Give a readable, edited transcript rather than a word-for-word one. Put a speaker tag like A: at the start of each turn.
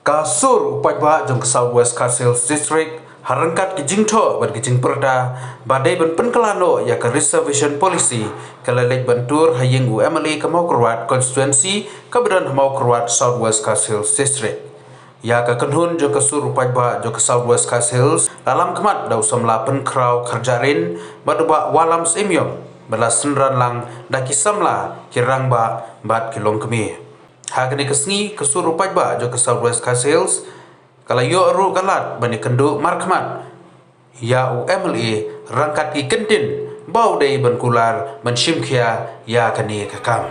A: Kasur upajba jong South West Castles District harangkat kijing tho ban kijing perda badai ban penkelano ya ke reservation policy kelalek bantur hayeng UMLA ke mau kerwat constituency keberan mau kerwat South West Castles District ya ke kenhun jo kasur upajba jo ke South West Castles dalam kemat dau samla penkrau kerjarin badba walam semyong belas senran lang daki samla kirang ba bat kilong kemi hagni kesni kasur upajba jo ke South West Castles kalau yo ru kalat bani kendu markmat ya UMLA rangkat ki kentin bau dei ban kular ban shimkhia ya kani kakam